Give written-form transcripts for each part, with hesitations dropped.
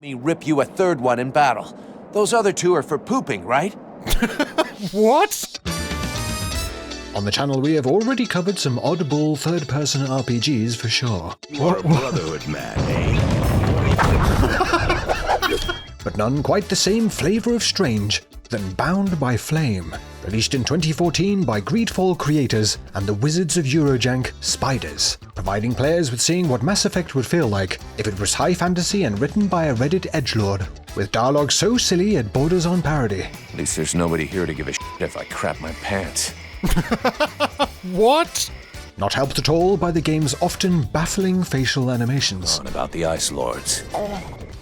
me rip you a third one in battle. Those other two are for pooping, right? What? On the channel, we have already covered some oddball third-person RPGs for sure. What brotherhood man, eh? But none quite the same flavor of strange than Bound by Flame, released in 2014 by Greedfall creators and the Wizards of Eurojank Spiders, providing players with seeing what Mass Effect would feel like if it was high fantasy and written by a Reddit edgelord, with dialogue so silly it borders on parody. At least there's nobody here to give a shit if I crap my pants. What? Not helped at all by the game's often baffling facial animations. On about the Ice Lords.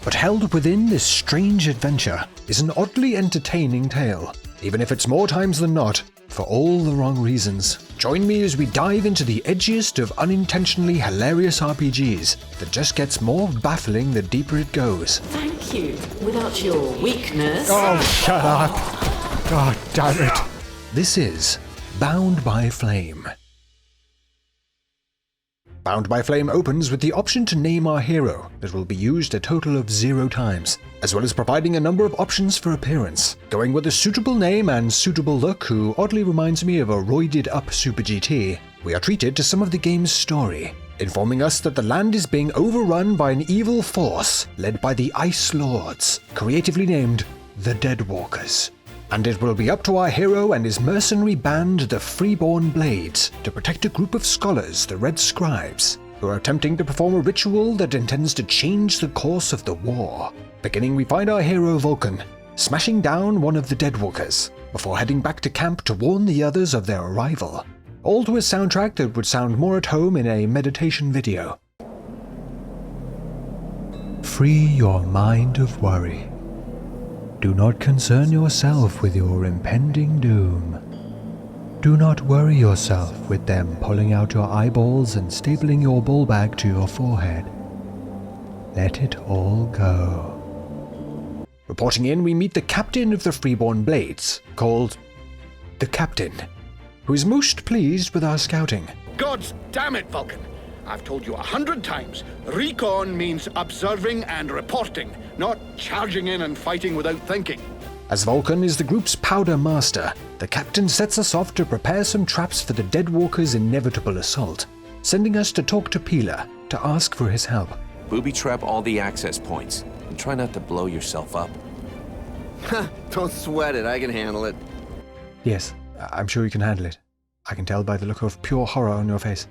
But held within this strange adventure is an oddly entertaining tale, even if it's more times than not, for all the wrong reasons. Join me as we dive into the edgiest of unintentionally hilarious RPGs that just gets more baffling the deeper it goes. Thank you. Without your weakness... Oh, shut up. God damn it. This is Bound by Flame. Bound by Flame opens with the option to name our hero that will be used a total of 0 times, as well as providing a number of options for appearance. Going with a suitable name and suitable look who oddly reminds me of a roided up Super GT, we are treated to some of the game's story, informing us that the land is being overrun by an evil force led by the Ice Lords, creatively named the Deadwalkers. And it will be up to our hero and his mercenary band, the Freeborn Blades, to protect a group of scholars, the Red Scribes, who are attempting to perform a ritual that intends to change the course of the war. Beginning, we find our hero Vulcan smashing down one of the Deadwalkers, before heading back to camp to warn the others of their arrival. All to a soundtrack that would sound more at home in a meditation video. Free your mind of worry. Do not concern yourself with your impending doom. Do not worry yourself with them pulling out your eyeballs and stapling your ball bag to your forehead. Let it all go. Reporting in, we meet the captain of the Freeborn Blades, called the Captain, who is most pleased with our scouting. God damn it, Vulcan! I've told you 100 times, recon means observing and reporting, not charging in and fighting without thinking. As Vulcan is the group's powder master, the captain sets us off to prepare some traps for the Deadwalkers' inevitable assault, sending us to talk to Pila to ask for his help. Booby trap all the access points, and try not to blow yourself up. Don't sweat it, I can handle it. Yes, I'm sure you can handle it. I can tell by the look of pure horror on your face.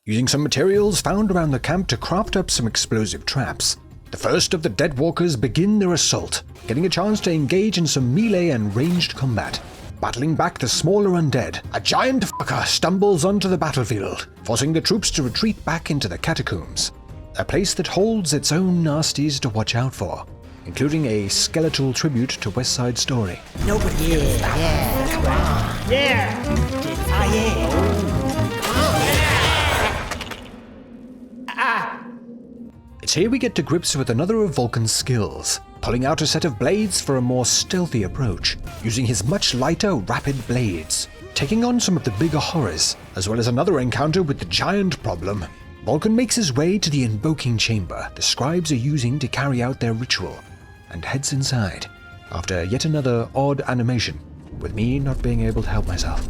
Using some materials found around the camp to craft up some explosive traps, the first of the Deadwalkers begin their assault, getting a chance to engage in some melee and ranged combat. Battling back the smaller undead, a giant fucker stumbles onto the battlefield, forcing the troops to retreat back into the catacombs, a place that holds its own nasties to watch out for, including a skeletal tribute to West Side Story. Nobody It's here we get to grips with another of Vulcan's skills, pulling out a set of blades for a more stealthy approach, using his much lighter, rapid blades, taking on some of the bigger horrors, as well as another encounter with the giant problem. Vulcan makes his way to the invoking chamber the scribes are using to carry out their ritual, and heads inside, after yet another odd animation, with me not being able to help myself.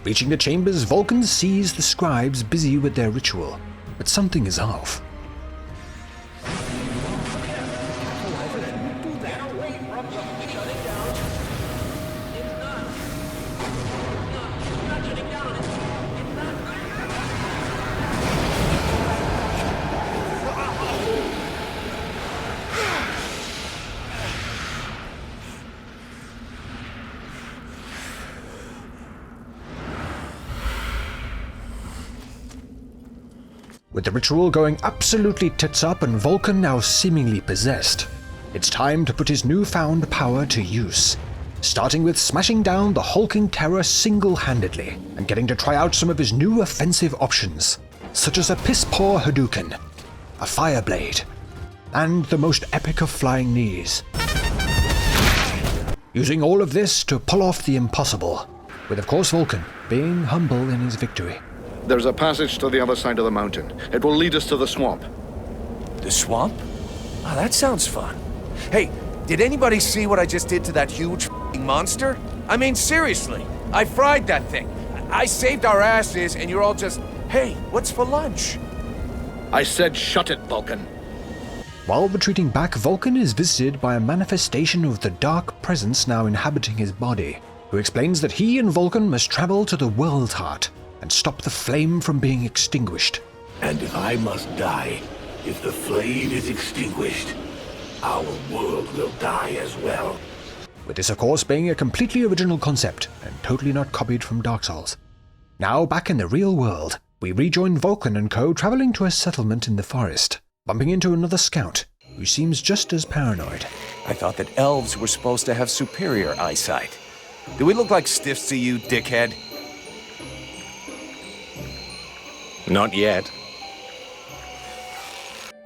Reaching the chambers, Vulcan sees the scribes busy with their ritual, but something is off. With the ritual going absolutely tits up and Vulcan now seemingly possessed, it's time to put his newfound power to use, starting with smashing down the hulking terror single-handedly and getting to try out some of his new offensive options, such as a piss-poor Hadouken, a Fireblade, and the most epic of flying knees. Using all of this to pull off the impossible, with of course Vulcan being humble in his victory. There's a passage to the other side of the mountain. It will lead us to the swamp. The swamp? Oh, that sounds fun. Hey, did anybody see what I just did to that huge f***ing monster? I mean, seriously, I fried that thing. I saved our asses, and you're all just, hey, what's for lunch? I said shut it, Vulcan. While retreating back, Vulcan is visited by a manifestation of the dark presence now inhabiting his body, who explains that he and Vulcan must travel to the World Heart and stop the flame from being extinguished. And if I must die, if the flame is extinguished, our world will die as well. With this of course being a completely original concept and totally not copied from Dark Souls. Now back in the real world, we rejoin Vulcan and co traveling to a settlement in the forest, bumping into another scout who seems just as paranoid. I thought that elves were supposed to have superior eyesight. Do we look like stiffs to you, dickhead? Not yet.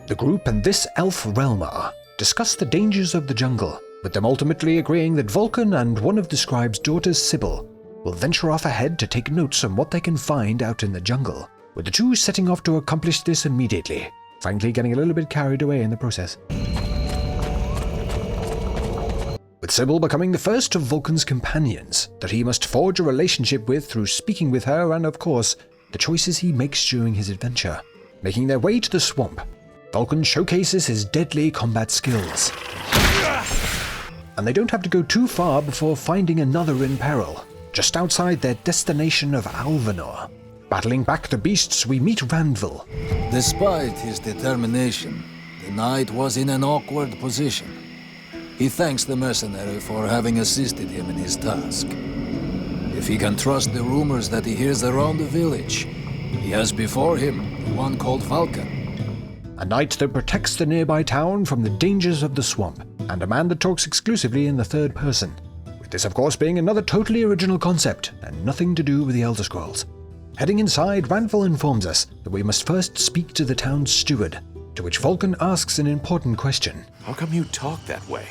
The group and this elf Relmar discuss the dangers of the jungle, with them ultimately agreeing that Vulcan and one of the scribe's daughters, Sybil, will venture off ahead to take notes on what they can find out in the jungle, with the two setting off to accomplish this immediately, frankly getting a little bit carried away in the process. With Sybil becoming the first of Vulcan's companions that he must forge a relationship with through speaking with her and, of course, the choices he makes during his adventure. Making their way to the swamp, Vulcan showcases his deadly combat skills. And they don't have to go too far before finding another in peril, just outside their destination of Alvanor. Battling back the beasts, we meet Randville. Despite his determination, the knight was in an awkward position. He thanks the mercenary for having assisted him in his task. If he can trust the rumors that he hears around the village, he has before him the one called Vulcan. A knight that protects the nearby town from the dangers of the swamp, and a man that talks exclusively in the third person. With this of course being another totally original concept, and nothing to do with the Elder Scrolls. Heading inside, Randville informs us that we must first speak to the town's steward, to which Vulcan asks an important question. How come you talk that way?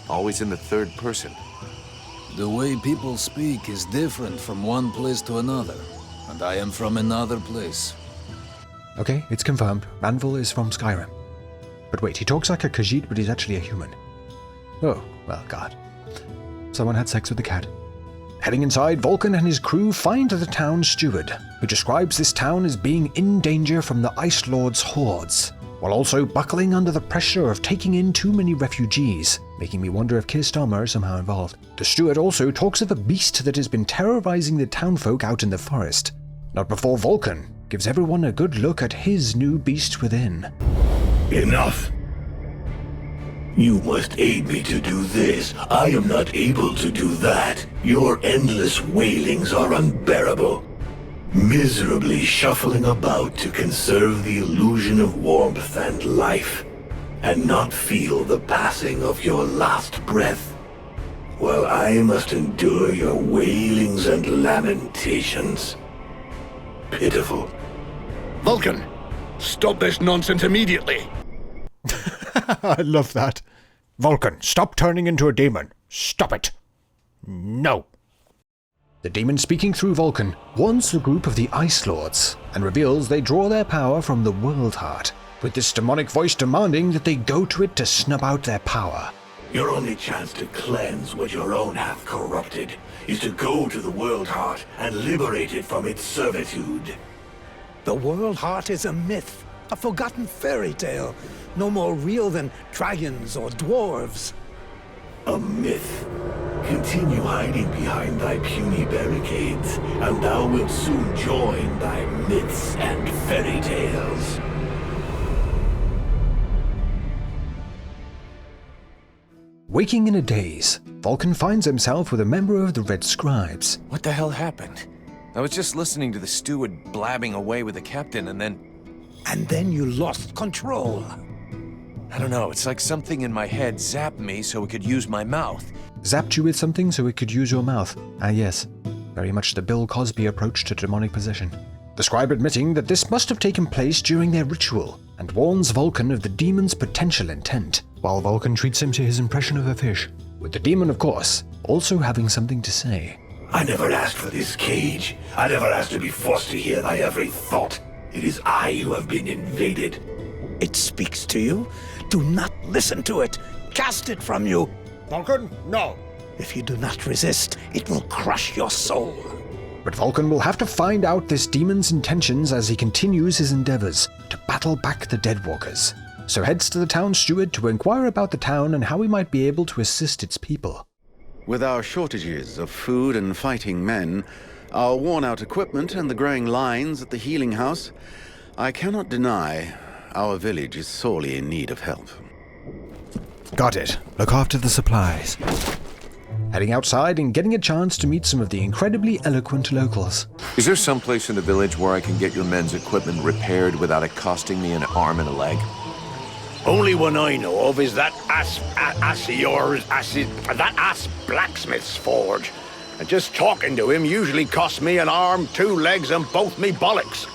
Always in the third person. The way people speak is different from one place to another, and I am from another place. Okay, it's confirmed. Randville is from Skyrim. But wait, he talks like a Khajiit, but he's actually a human. Oh, well, God. Someone had sex with the cat. Heading inside, Vulcan and his crew find the town steward, who describes this town as being in danger from the Ice Lord's hordes, while also buckling under the pressure of taking in too many refugees, making me wonder if Keir Starmer is somehow involved. The steward also talks of a beast that has been terrorizing the townfolk out in the forest. Not before Vulcan gives everyone a good look at his new beast within. Enough. You must aid me to do this. I am not able to do that. Your endless wailings are unbearable. Miserably shuffling about to conserve the illusion of warmth and life, and not feel the passing of your last breath, while I must endure your wailings and lamentations. Pitiful. Vulcan, stop this nonsense immediately. I love that. Vulcan, stop turning into a demon. Stop it. No. The demon speaking through Vulcan warns the group of the Ice Lords and reveals they draw their power from the World Heart, with this demonic voice demanding that they go to it to snub out their power. Your only chance to cleanse what your own hath corrupted is to go to the World Heart and liberate it from its servitude. The World Heart is a myth, a forgotten fairy tale, no more real than dragons or dwarves. A myth. Continue hiding behind thy puny barricades, and thou wilt soon join thy myths and fairy tales. Waking in a daze, Vulcan finds himself with a member of the Red Scribes. What the hell happened? I was just listening to the steward blabbing away with the captain and then... And then you lost control. I don't know, it's like something in my head zapped me so it could use my mouth. Zapped you with something so it could use your mouth. Ah yes, very much the Bill Cosby approach to demonic possession. The scribe admitting that this must have taken place during their ritual, and warns Vulcan of the demon's potential intent, while Vulcan treats him to his impression of a fish, with the demon, of course, also having something to say. I never asked for this cage. I never asked to be forced to hear thy every thought. It is I who have been invaded. It speaks to you. Do not listen to it. Cast it from you. Vulcan, no. If you do not resist, it will crush your soul. But Vulcan will have to find out this demon's intentions as he continues his endeavors to battle back the Deadwalkers. So heads to the town steward to inquire about the town and how he might be able to assist its people. With our shortages of food and fighting men, our worn-out equipment and the growing lines at the healing house, I cannot deny our village is sorely in need of help. Got it. Look after the supplies. Heading outside and getting a chance to meet some of the incredibly eloquent locals. Is there some place in the village where I can get your men's equipment repaired without it costing me an arm and a leg? Only one I know of is that ass blacksmith's forge. And just talking to him usually costs me an arm, 2 legs, and both me bollocks.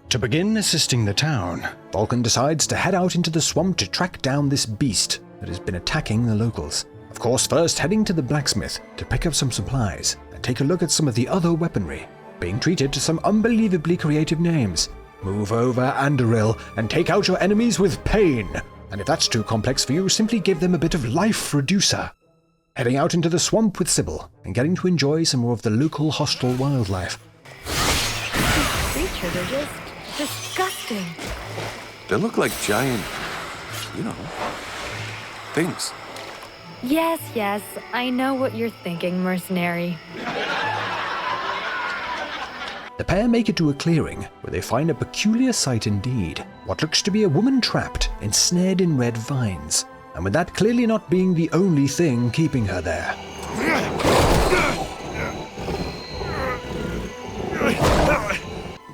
To begin assisting the town, Vulcan decides to head out into the swamp to track down this beast that has been attacking the locals. Of course, first heading to the blacksmith to pick up some supplies and take a look at some of the other weaponry, being treated to some unbelievably creative names. Move over, Andoril, and take out your enemies with pain. And if that's too complex for you, simply give them a bit of life reducer. Heading out into the swamp with Sybil and getting to enjoy some more of the local hostile wildlife. These creatures are just disgusting. They look like giant, things. Yes, I know what you're thinking, mercenary. The pair make it to a clearing where they find a peculiar sight indeed. What looks to be a woman trapped, ensnared in red vines. And with that clearly not being the only thing keeping her there.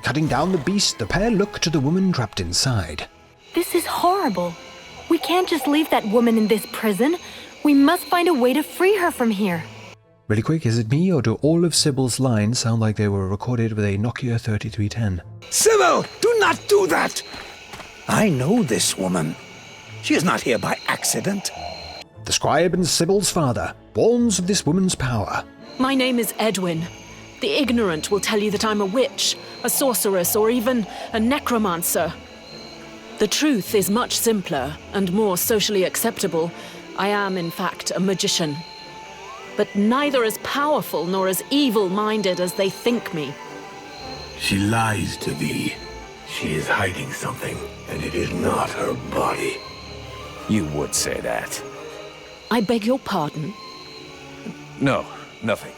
Cutting down the beast, the pair look to the woman trapped inside. This is horrible. We can't just leave that woman in this prison. We must find a way to free her from here. Really quick, is it me or do all of Sybil's lines sound like they were recorded with a Nokia 3310? Sybil, do not do that! I know this woman. She is not here by accident. The scribe and Sybil's father warns of this woman's power. My name is Edwin. The ignorant will tell you that I'm a witch, a sorceress, or even a necromancer. The truth is much simpler and more socially acceptable. I am, in fact, a magician. But neither as powerful nor as evil-minded as they think me. She lies to thee. She is hiding something, and it is not her body. You would say that. I beg your pardon? No, nothing.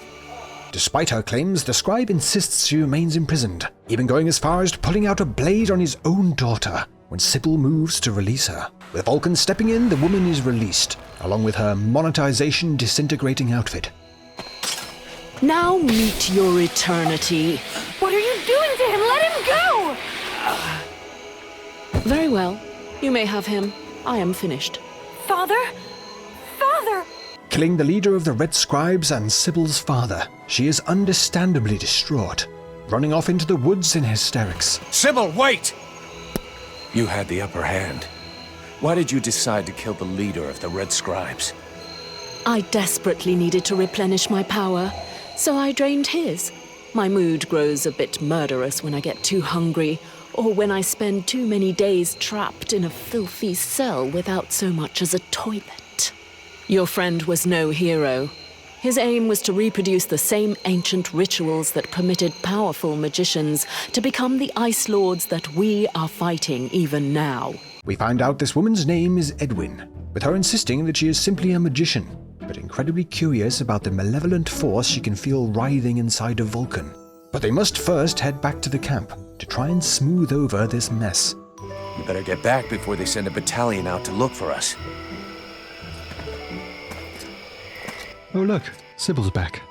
Despite her claims, the scribe insists she remains imprisoned, even going as far as pulling out a blade on his own daughter when Sybil moves to release her. With Vulcan stepping in, the woman is released, along with her monetization disintegrating outfit. Now meet your eternity. What are you doing to him? Let him go! Very well. You may have him. I am finished. Father? Father! Killing the leader of the Red Scribes and Sybil's father, she is understandably distraught, running off into the woods in hysterics. Sybil, wait! You had the upper hand. Why did you decide to kill the leader of the Red Scribes? I desperately needed to replenish my power, so I drained his. My mood grows a bit murderous when I get too hungry, or when I spend too many days trapped in a filthy cell without so much as a toilet. Your friend was no hero. His aim was to reproduce the same ancient rituals that permitted powerful magicians to become the Ice Lords that we are fighting even now. We find out this woman's name is Edwin, with her insisting that she is simply a magician, but incredibly curious about the malevolent force she can feel writhing inside of Vulcan. But they must first head back to the camp to try and smooth over this mess. We better get back before they send a battalion out to look for us. Oh look, Sybil's back.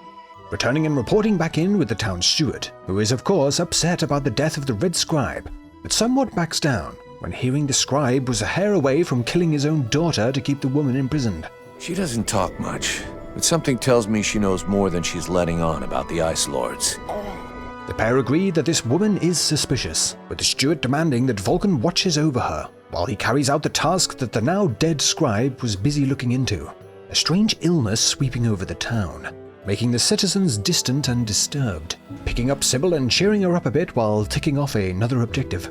Returning and reporting back in with the town steward, who is of course upset about the death of the Red Scribe, but somewhat backs down when hearing the scribe was a hair away from killing his own daughter to keep the woman imprisoned. She doesn't talk much, but something tells me she knows more than she's letting on about the Ice Lords. The pair agree that this woman is suspicious, with the steward demanding that Vulcan watches over her, while he carries out the task that the now dead scribe was busy looking into. A strange illness sweeping over the town. making the citizens distant and disturbed, picking up Sybil and cheering her up a bit while ticking off another objective.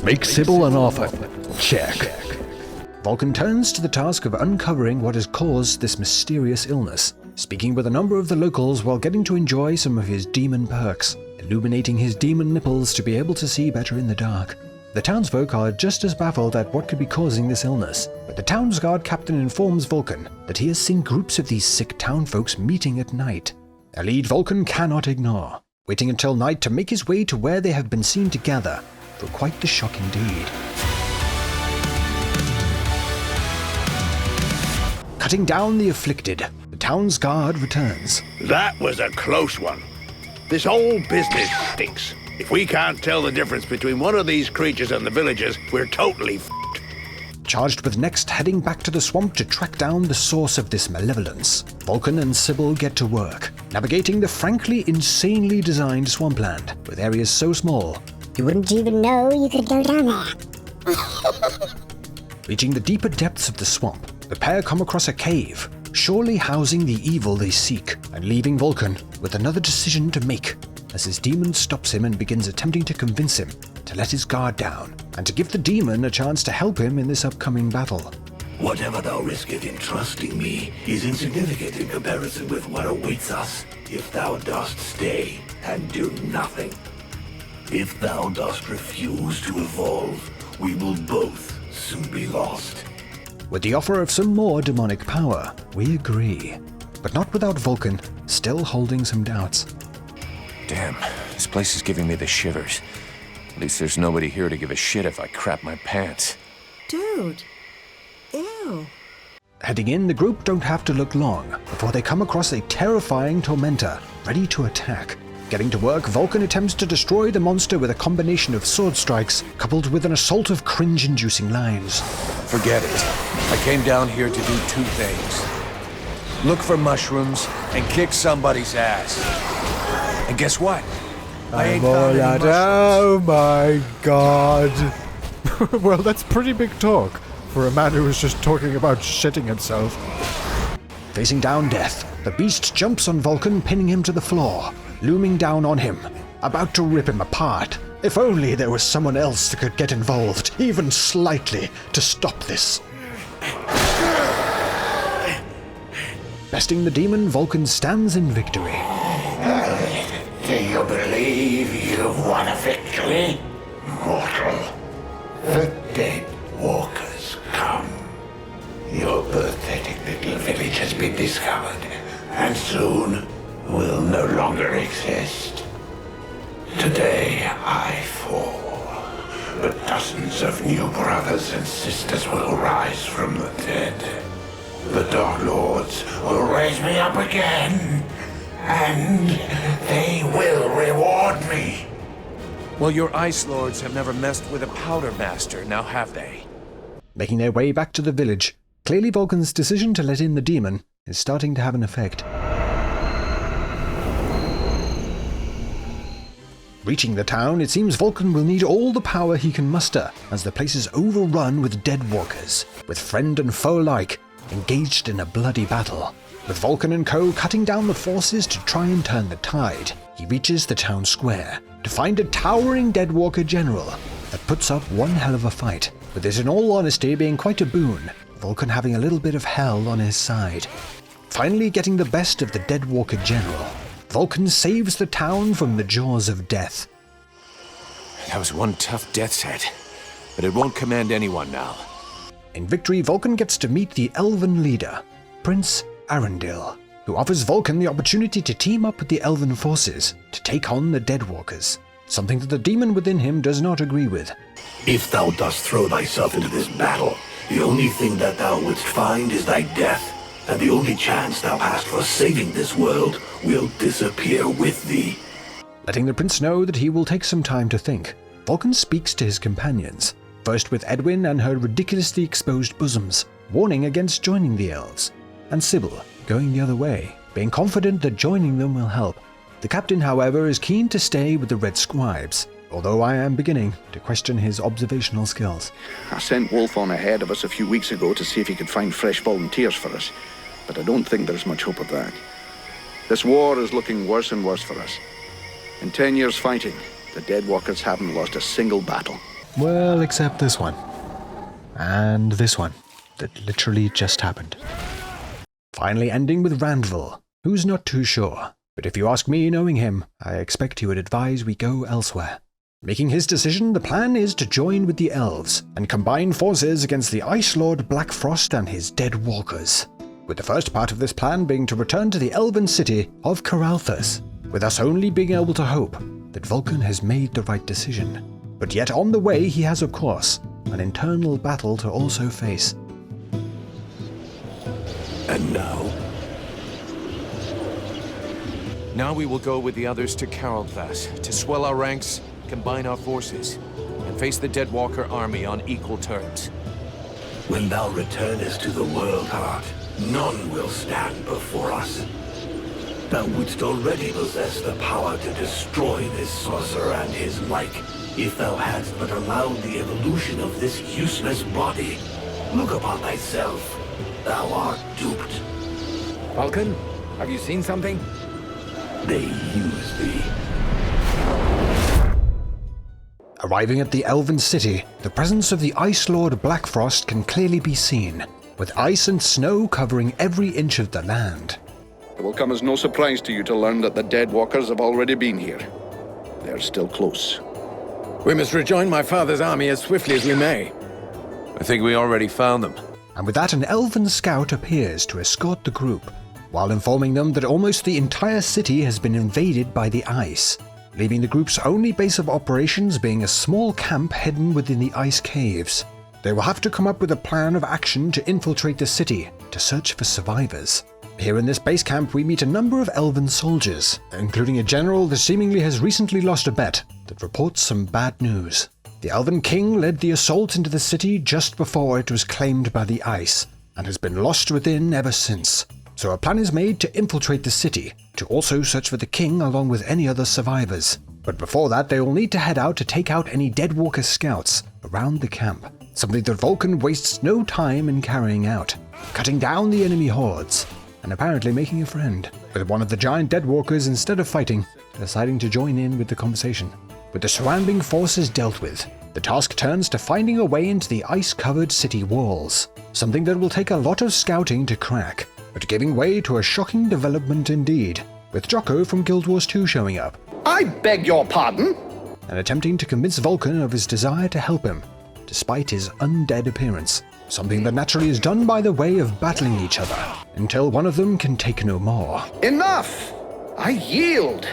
Make Sybil an offer. Check. Vulcan turns to the task of uncovering what has caused this mysterious illness, speaking with a number of the locals while getting to enjoy some of his demon perks, illuminating his demon nipples to be able to see better in the dark. The townsfolk are just as baffled at what could be causing this illness, but the town's guard captain informs Vulcan that he has seen groups of these sick townfolks meeting at night. A lead Vulcan cannot ignore, waiting until night to make his way to where they have been seen together, for quite the shock indeed. Cutting down the afflicted, the town's guard returns. That was a close one. This whole business stinks. If we can't tell the difference between one of these creatures and the villagers, we're totally f***ed. Charged with next heading back to the swamp to track down the source of this malevolence, Vulcan and Sybil get to work, navigating the frankly insanely designed swampland, with areas so small you wouldn't even know you could go down there. Reaching the deeper depths of the swamp, the pair come across a cave, surely housing the evil they seek, and leaving Vulcan with another decision to make, as his demon stops him and begins attempting to convince him to let his guard down, and to give the demon a chance to help him in this upcoming battle. Whatever thou risketh in trusting me is insignificant in comparison with what awaits us if thou dost stay and do nothing. If thou dost refuse to evolve, we will both soon be lost. With the offer of some more demonic power, we agree, but not without Vulcan still holding some doubts. Damn, this place is giving me the shivers. At least there's nobody here to give a shit if I crap my pants. Dude. Ew. Heading in, the group don't have to look long before they come across a terrifying tormentor ready to attack. Getting to work, Vulcan attempts to destroy the monster with a combination of sword strikes, coupled with an assault of cringe-inducing lines. Forget it. I came down here to do two things. Look for mushrooms and kick somebody's ass. And guess what? I ain't found any mushrooms. Oh my god. Well, that's pretty big talk for a man who was just talking about shitting himself. Facing down death, the beast jumps on Vulcan, pinning him to the floor, looming down on him, about to rip him apart. If only there was someone else that could get involved, even slightly, to stop this. Besting the demon, Vulcan stands in victory. Do you believe you've won a victory, mortal? The dead walkers come. Your pathetic little village has been discovered, and soon will no longer exist. Today I fall, but dozens of new brothers and sisters will rise from the dead. The Dark Lords will raise me up again, and they will reward me. Well, your Ice Lords have never messed with a Powder Master, now have they? Making their way back to the village, clearly Vulcan's decision to let in the demon is starting to have an effect. Reaching the town, it seems Vulcan will need all the power he can muster, as the place is overrun with dead walkers, with friend and foe alike, engaged in a bloody battle. With Vulcan and co cutting down the forces to try and turn the tide, he reaches the town square to find a towering Deadwalker general that puts up one hell of a fight, with this in all honesty being quite a boon, Vulcan having a little bit of hell on his side. Finally getting the best of the Deadwalker general, Vulcan saves the town from the jaws of death. That was one tough death's head, but it won't command anyone now. In victory, Vulcan gets to meet the elven leader, Prince Arundel, who offers Vulcan the opportunity to team up with the elven forces to take on the Deadwalkers, something that the demon within him does not agree with. If thou dost throw thyself into this battle, the only thing that thou wouldst find is thy death, and the only chance thou hast for saving this world will disappear with thee. Letting the prince know that he will take some time to think, Vulcan speaks to his companions, first with Edwin and her ridiculously exposed bosoms, warning against joining the elves, and Sybil going the other way, being confident that joining them will help. The captain, however, is keen to stay with the Red Scribes, although I am beginning to question his observational skills. I sent Wolf on ahead of us a few weeks ago to see if he could find fresh volunteers for us, but I don't think there's much hope of that. This war is looking worse and worse for us. In 10 years fighting, the Deadwalkers haven't lost a single battle. Well, except this one. And this one. That literally just happened. Finally ending with Randville, who's not too sure. But if you ask me, knowing him, I expect he would advise we go elsewhere. Making his decision, the plan is to join with the elves and combine forces against the Ice Lord Blackfrost and his dead walkers. With the first part of this plan being to return to the elven city of Caralthus, with us only being able to hope that Vulcan has made the right decision. But yet on the way he has, of course, an internal battle to also face. And now? Now we will go with the others to Caralthus to swell our ranks, combine our forces, and face the Deadwalker army on equal terms. When thou returnest to the world heart, none will stand before us. Thou wouldst already possess the power to destroy this sorcerer and his like, if thou hadst but allowed the evolution of this useless body. Look upon thyself. Thou art duped. Vulcan, have you seen something? They use thee. Arriving at the elven city, the presence of the Ice Lord Blackfrost can clearly be seen, with ice and snow covering every inch of the land. It will come as no surprise to you to learn that the Deadwalkers have already been here. They're still close. We must rejoin my father's army as swiftly as we may. I think we already found them. And with that, an elven scout appears to escort the group, while informing them that almost the entire city has been invaded by the ice, leaving the group's only base of operations being a small camp hidden within the ice caves. They will have to come up with a plan of action to infiltrate the city to search for survivors. Here in this base camp we meet a number of elven soldiers, including a general that seemingly has recently lost a bet that reports some bad news. The Elven King led the assault into the city just before it was claimed by the ice, and has been lost within ever since. So a plan is made to infiltrate the city, to also search for the king along with any other survivors. But before that, they will need to head out to take out any Deadwalker scouts around the camp, something that Vulcan wastes no time in carrying out, cutting down the enemy hordes, and apparently making a friend, with one of the giant Deadwalkers instead of fighting, deciding to join in with the conversation. With the surrounding forces dealt with, the task turns to finding a way into the ice-covered city walls, something that will take a lot of scouting to crack, but giving way to a shocking development indeed, with Jocko from Guild Wars 2 showing up. I beg your pardon? And attempting to convince Vulcan of his desire to help him, despite his undead appearance, something that naturally is done by the way of battling each other, until one of them can take no more. Enough! I yield!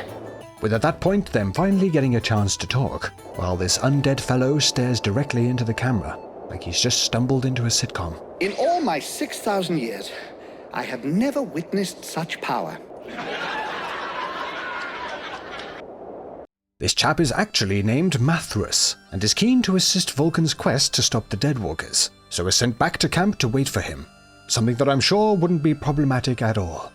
With at that point them finally getting a chance to talk, while this undead fellow stares directly into the camera, like he's just stumbled into a sitcom. In all my 6,000 years, I have never witnessed such power. This chap is actually named Mathrus, and is keen to assist Vulcan's quest to stop the Deadwalkers, so is sent back to camp to wait for him, something that I'm sure wouldn't be problematic at all.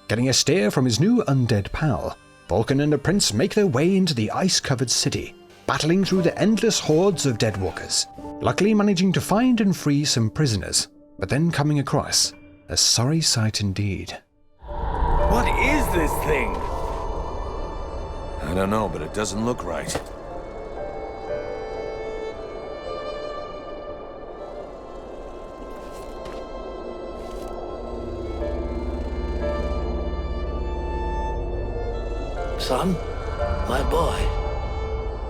Getting a steer from his new undead pal, Vulcan and the prince make their way into the ice-covered city, battling through the endless hordes of Deadwalkers, luckily managing to find and free some prisoners, but then coming across a sorry sight indeed. What is this thing? I don't know, but it doesn't look right. Son, my boy,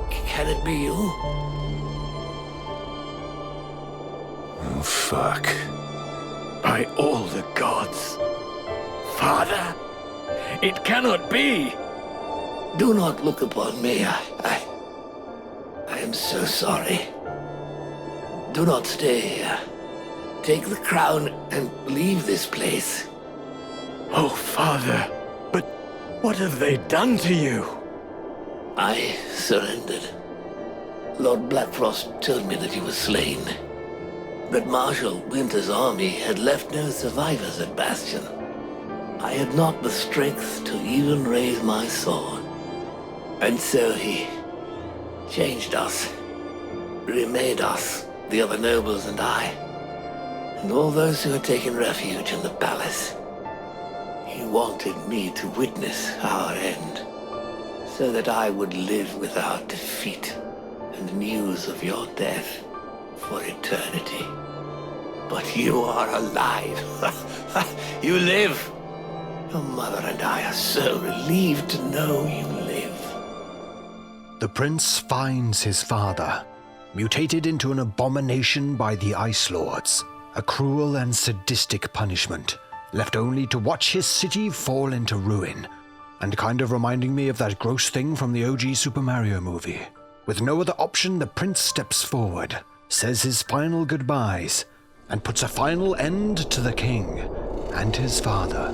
can it be you? Oh, fuck. By all the gods. Father, it cannot be. Do not look upon me. I am so sorry. Do not stay here. Take the crown and leave this place. Oh, Father, but what have they done to you? I surrendered. Lord Blackfrost told me that he was slain. That Marshal Winter's army had left no survivors at Bastion. I had not the strength to even raise my sword. And so he changed us, remade us, the other nobles and I, and all those who had taken refuge in the palace. You wanted me to witness our end, so that I would live with our defeat and news of your death for eternity. But you are alive. You live. Your mother and I are so relieved to know you live. The prince finds his father, mutated into an abomination by the Ice Lords, a cruel and sadistic punishment, left only to watch his city fall into ruin, and kind of reminding me of that gross thing from the OG Super Mario movie. With no other option, the prince steps forward, says his final goodbyes, and puts a final end to the king and his father.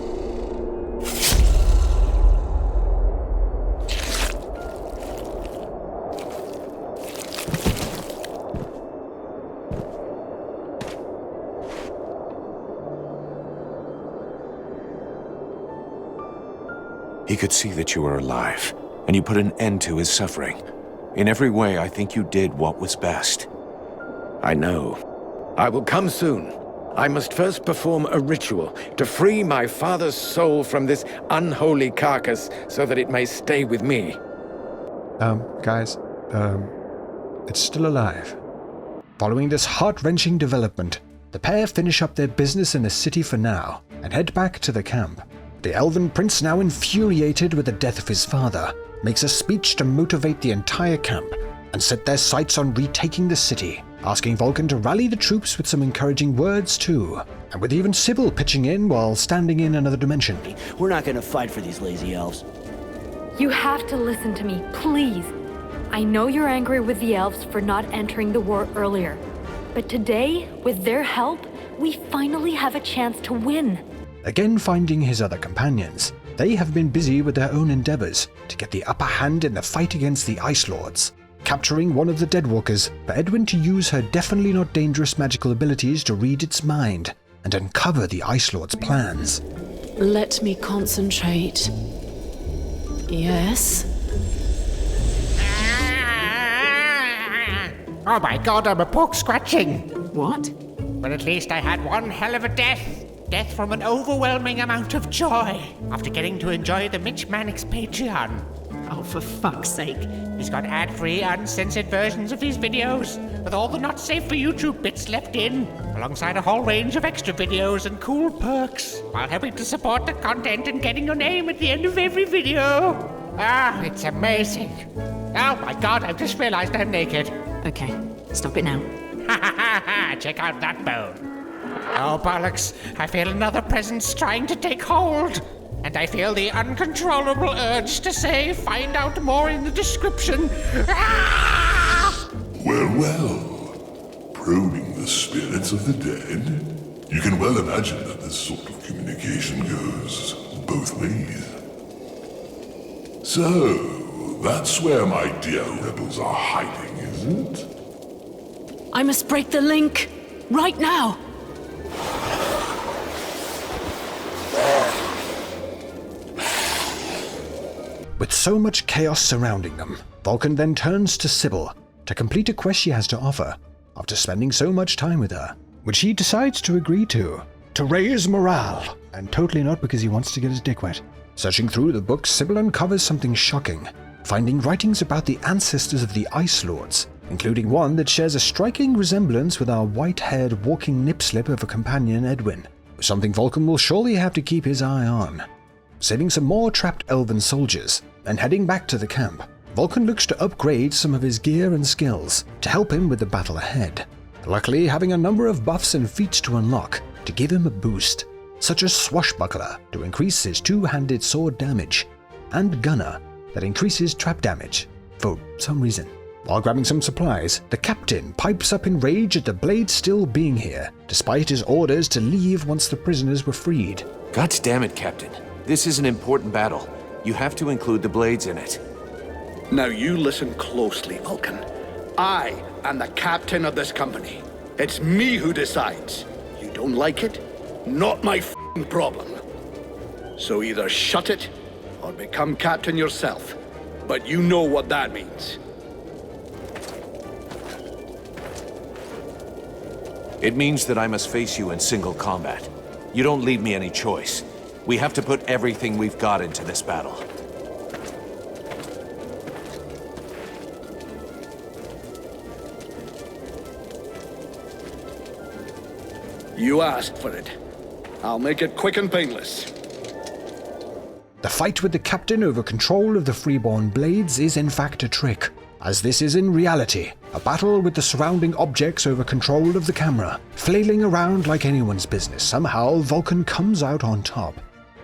He could see that you were alive, and you put an end to his suffering. In every way, I think you did what was best. I know. I will come soon. I must first perform a ritual to free my father's soul from this unholy carcass so that it may stay with me. Guys, it's still alive. Following this heart-wrenching development, the pair finish up their business in the city for now and head back to the camp. The elven prince, now infuriated with the death of his father, makes a speech to motivate the entire camp and set their sights on retaking the city, asking Vulcan to rally the troops with some encouraging words too, and with even Sybil pitching in while standing in another dimension. We're not gonna fight for these lazy elves. You have to listen to me, please. I know you're angry with the elves for not entering the war earlier, but today, with their help, we finally have a chance to win. Again finding his other companions, they have been busy with their own endeavors to get the upper hand in the fight against the Ice Lords, capturing one of the Deadwalkers for Edwin to use her definitely not dangerous magical abilities to read its mind and uncover the Ice Lord's plans. Let me concentrate. Yes? Oh my god, I'm a pork scratching! What? But at least I had one hell of a death. Death from an overwhelming amount of joy after getting to enjoy the MitchManix Patreon. Oh, for fuck's sake. He's got ad-free, uncensored versions of these videos, with all the not-safe-for-YouTube bits left in, alongside a whole range of extra videos and cool perks, while helping to support the content and getting your name at the end of every video. Ah, it's amazing. Oh my god, I've just realized I'm naked. Okay, stop it now. Ha ha ha ha, check out that bone. Oh, bollocks, I feel another presence trying to take hold. And I feel the uncontrollable urge to say, find out more in the description. Ah! Well. Probing the spirits of the dead? You can well imagine that this sort of communication goes both ways. So, that's where my dear rebels are hiding, is it? I must break the link. Right now. With so much chaos surrounding them, Vulcan then turns to Sybil to complete a quest she has to offer, after spending so much time with her, which he decides to agree to raise morale, and totally not because he wants to get his dick wet. Searching through the books, Sybil uncovers something shocking, finding writings about the ancestors of the Ice Lords, including one that shares a striking resemblance with our white-haired walking nip-slip of a companion, Edwin, something Vulcan will surely have to keep his eye on. Saving some more trapped elven soldiers, and heading back to the camp, Vulcan looks to upgrade some of his gear and skills to help him with the battle ahead. Luckily, having a number of buffs and feats to unlock to give him a boost, such as Swashbuckler to increase his two-handed sword damage, and Gunner that increases trap damage, for some reason. While grabbing some supplies, the captain pipes up in rage at the blade still being here, despite his orders to leave once the prisoners were freed. God damn it, Captain. This is an important battle. You have to include the blades in it. Now you listen closely, Vulcan. I am the captain of this company. It's me who decides. You don't like it? Not my f***ing problem. So either shut it, or become captain yourself. But you know what that means. It means that I must face you in single combat. You don't leave me any choice. We have to put everything we've got into this battle. You asked for it. I'll make it quick and painless. The fight with the captain over control of the freeborn blades is in fact a trick, as this is in reality a battle with the surrounding objects over control of the camera. Flailing around like anyone's business, somehow Vulcan comes out on top,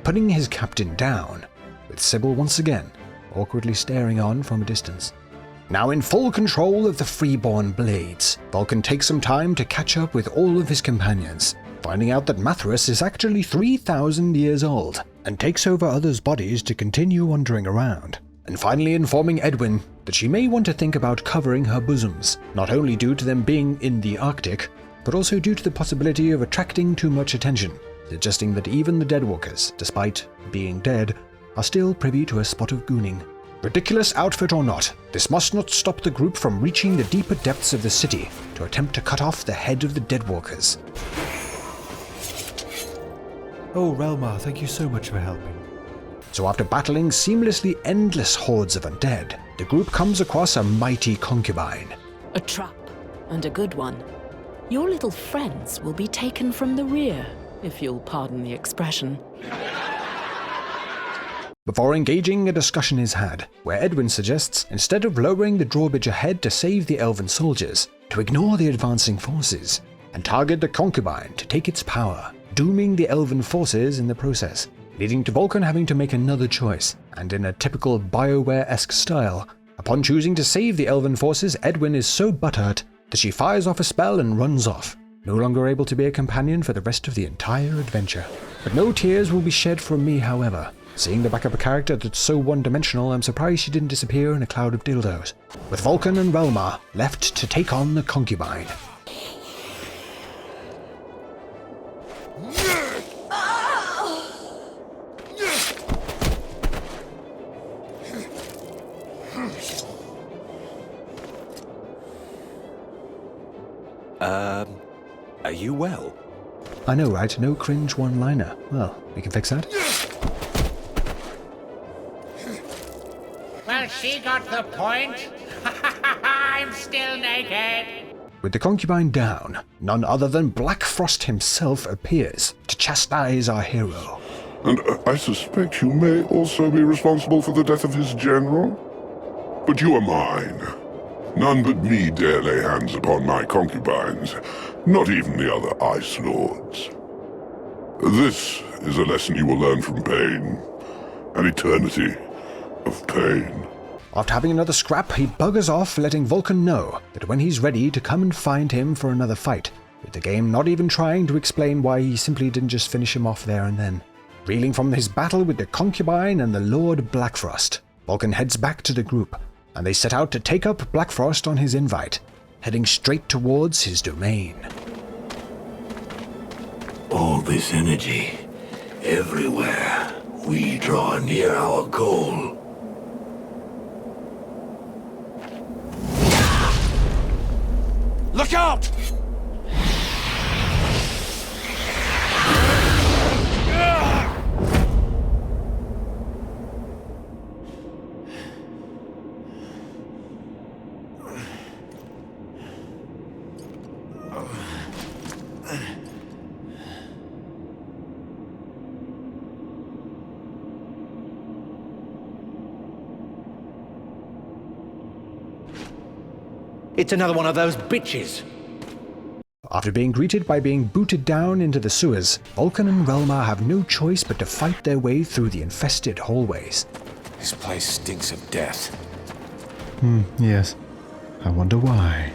putting his captain down, with Sybil once again awkwardly staring on from a distance. Now in full control of the freeborn blades, Vulcan takes some time to catch up with all of his companions, finding out that Mathras is actually 3,000 years old, and takes over others' bodies to continue wandering around, and finally informing Edwin that she may want to think about covering her bosoms, not only due to them being in the Arctic, but also due to the possibility of attracting too much attention, suggesting that even the Deadwalkers, despite being dead, are still privy to a spot of gooning. Ridiculous outfit or not, this must not stop the group from reaching the deeper depths of the city to attempt to cut off the head of the Deadwalkers. Oh, Relmar, thank you so much for helping. So after battling seamlessly endless hordes of undead, the group comes across a mighty concubine. A trap, and a good one. Your little friends will be taken from the rear, if you'll pardon the expression. Before engaging, a discussion is had, where Edwin suggests, instead of lowering the drawbridge ahead to save the elven soldiers, to ignore the advancing forces, and target the concubine to take its power, dooming the elven forces in the process, leading to Vulcan having to make another choice, and in a typical BioWare-esque style, upon choosing to save the elven forces, Edwin is so butthurt that she fires off a spell and runs off, no longer able to be a companion for the rest of the entire adventure. But no tears will be shed from me, however. Seeing the back of a character that's so one-dimensional, I'm surprised she didn't disappear in a cloud of dildos, with Vulcan and Relmar left to take on the concubine. Are you well? I know, right? No cringe one-liner. Well, we can fix that. Well, she got the point. I'm still naked. With the concubine down, none other than Black Frost himself appears to chastise our hero. And I suspect you may also be responsible for the death of his general? But you are mine. None but me dare lay hands upon my concubines, not even the other Ice Lords. This is a lesson you will learn from pain. An eternity of pain. After having another scrap, he buggers off, letting Vulcan know that when he's ready to come and find him for another fight, with the game not even trying to explain why he simply didn't just finish him off there and then. Reeling from his battle with the concubine and the Lord Blackfrost, Vulcan heads back to the group, and they set out to take up Blackfrost on his invite, heading straight towards his domain. All this energy, everywhere, we draw near our goal. Look out! It's another one of those bitches. After being greeted by being booted down into the sewers, Vulcan and Relmar have no choice but to fight their way through the infested hallways. This place stinks of death. Yes. I wonder why.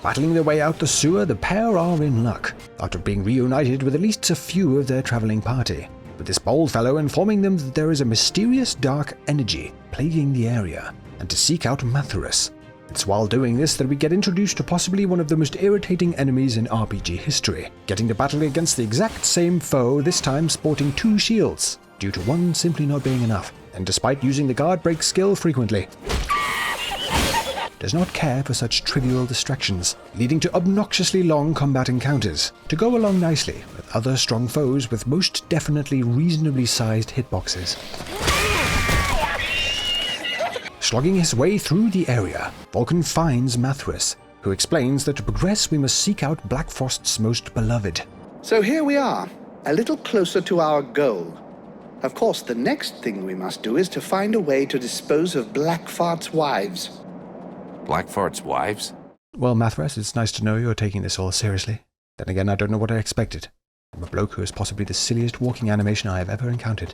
Battling their way out the sewer, the pair are in luck, after being reunited with at least a few of their traveling party, with this bold fellow informing them that there is a mysterious dark energy plaguing the area, and to seek out Mathras. It's while doing this that we get introduced to possibly one of the most irritating enemies in RPG history, getting to battle against the exact same foe, this time sporting 2 shields, due to one simply not being enough, and despite using the guard break skill frequently. does not care for such trivial distractions, leading to obnoxiously long combat encounters to go along nicely with other strong foes with most definitely reasonably sized hitboxes. Slogging his way through the area, Vulcan finds Mathras, who explains that to progress we must seek out Black Frost's most beloved. So here we are, a little closer to our goal. Of course, the next thing we must do is to find a way to dispose of Blackfart's wives. Blackfart's wives? Well, Mathras, it's nice to know you're taking this all seriously. Then again, I don't know what I expected. I'm a bloke who is possibly the silliest walking animation I have ever encountered.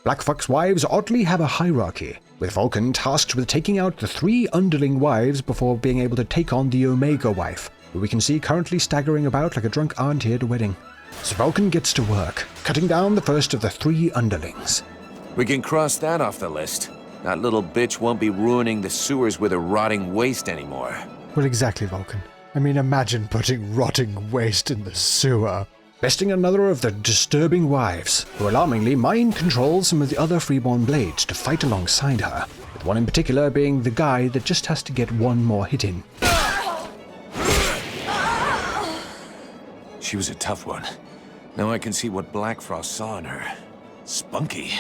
Blackfuck's wives oddly have a hierarchy, with Vulcan tasked with taking out the 3 underling wives before being able to take on the Omega wife, who we can see currently staggering about like a drunk auntie at a wedding. So Vulcan gets to work, cutting down the first of the 3 underlings. We can cross that off the list. That little bitch won't be ruining the sewers with her rotting waste anymore. Well, exactly, Vulcan. I mean, imagine putting rotting waste in the sewer. Besting another of the disturbing wives, who alarmingly mind controls some of the other freeborn blades to fight alongside her, with one in particular being the guy that just has to get one more hit in. She was a tough one. Now I can see what Blackfrost saw in her. Spunky.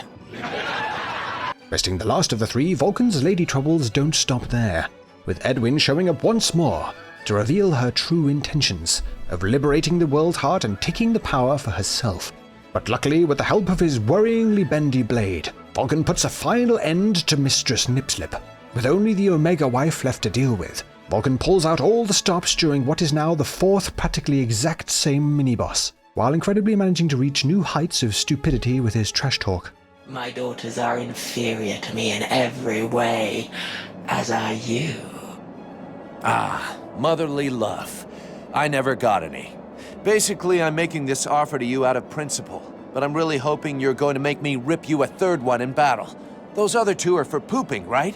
Besting the last of the 3, Vulcan's lady troubles don't stop there, with Edwin showing up once more to reveal her true intentions of liberating the world heart and taking the power for herself. But luckily, with the help of his worryingly bendy blade, Vulcan puts a final end to Mistress Nipslip. With only the Omega wife left to deal with, Vulcan pulls out all the stops during what is now the 4th practically exact same mini-boss, while incredibly managing to reach new heights of stupidity with his trash talk. My daughters are inferior to me in every way, as are you. Ah, motherly love. I never got any. Basically, I'm making this offer to you out of principle, but I'm really hoping you're going to make me rip you a 3rd one in battle. Those other 2 are for pooping, right?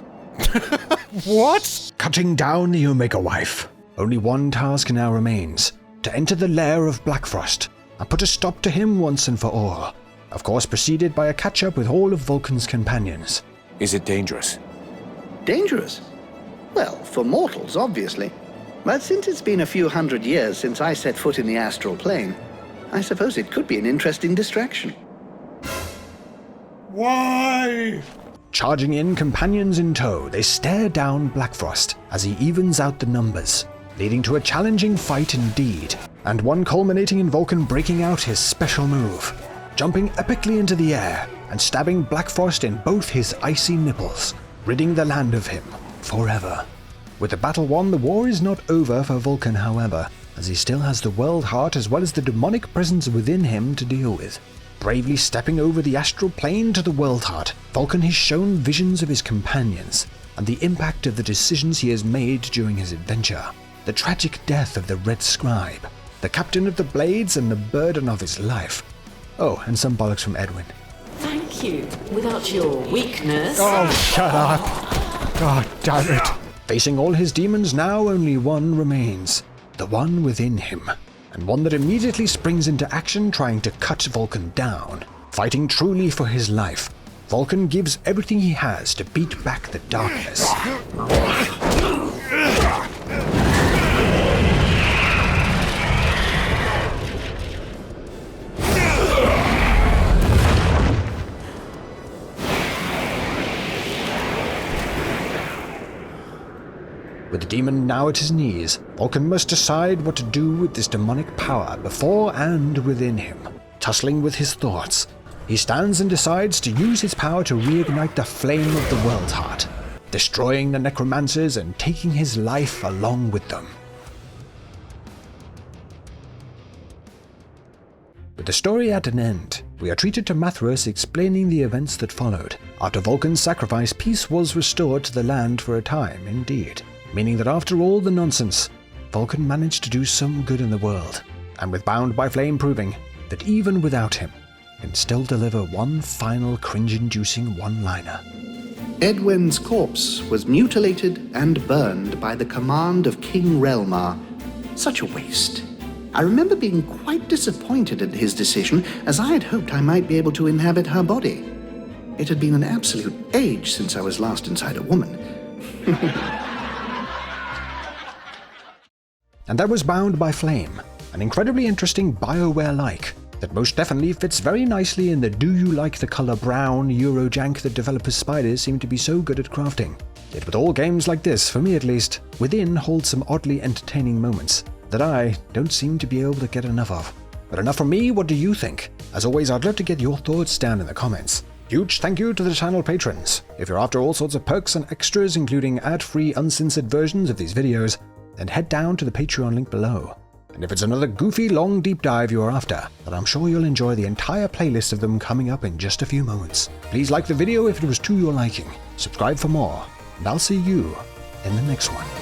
What? Cutting down the Omega wife. Only one task now remains, to enter the lair of Blackfrost and put a stop to him once and for all. Of course, preceded by a catch-up with all of Vulcan's companions. Is it dangerous? Dangerous? Well, for mortals, obviously. But since it's been a few hundred years since I set foot in the astral plane, I suppose it could be an interesting distraction. Why? Charging in, companions in tow, they stare down Blackfrost as he evens out the numbers, leading to a challenging fight indeed, and one culminating in Vulcan breaking out his special move, jumping epically into the air and stabbing Blackfrost in both his icy nipples, ridding the land of him forever. With the battle won, the war is not over for Vulcan, however, as he still has the world heart as well as the demonic presence within him to deal with. Bravely stepping over the astral plane to the world heart, Vulcan has shown visions of his companions and the impact of the decisions he has made during his adventure. The tragic death of the Red Scribe, the captain of the Blades, and the burden of his life. Oh, and some bollocks from Edwin. Thank you. Without your weakness... Oh, shut up. God damn it. Facing all his demons now, only one remains. The one within him. And one that immediately springs into action trying to cut Vulcan down. Fighting truly for his life, Vulcan gives everything he has to beat back the darkness. With the demon now at his knees, Vulcan must decide what to do with this demonic power before and within him. Tussling with his thoughts, he stands and decides to use his power to reignite the flame of the world heart, destroying the necromancers and taking his life along with them. With the story at an end, we are treated to Mathras explaining the events that followed. After Vulcan's sacrifice, peace was restored to the land for a time, indeed. Meaning that after all the nonsense, Vulcan managed to do some good in the world, and with Bound by Flame proving that even without him, can still deliver one final cringe-inducing one-liner. Edwin's corpse was mutilated and burned by the command of King Relmar. Such a waste. I remember being quite disappointed at his decision, as I had hoped I might be able to inhabit her body. It had been an absolute age since I was last inside a woman. and that was Bound by Flame, an incredibly interesting BioWare-like that most definitely fits very nicely in the do you like the color brown Eurojank that developers Spiders seem to be so good at crafting. Yet with all games like this, for me at least, Within holds some oddly entertaining moments that I don't seem to be able to get enough of. But enough from me, what do you think? As always, I'd love to get your thoughts down in the comments. Huge thank you to the channel patrons. If you're after all sorts of perks and extras, including ad-free uncensored versions of these videos, then head down to the Patreon link below. And if it's another goofy, long deep dive you're after, then I'm sure you'll enjoy the entire playlist of them coming up in just a few moments. Please like the video if it was to your liking, subscribe for more, and I'll see you in the next one.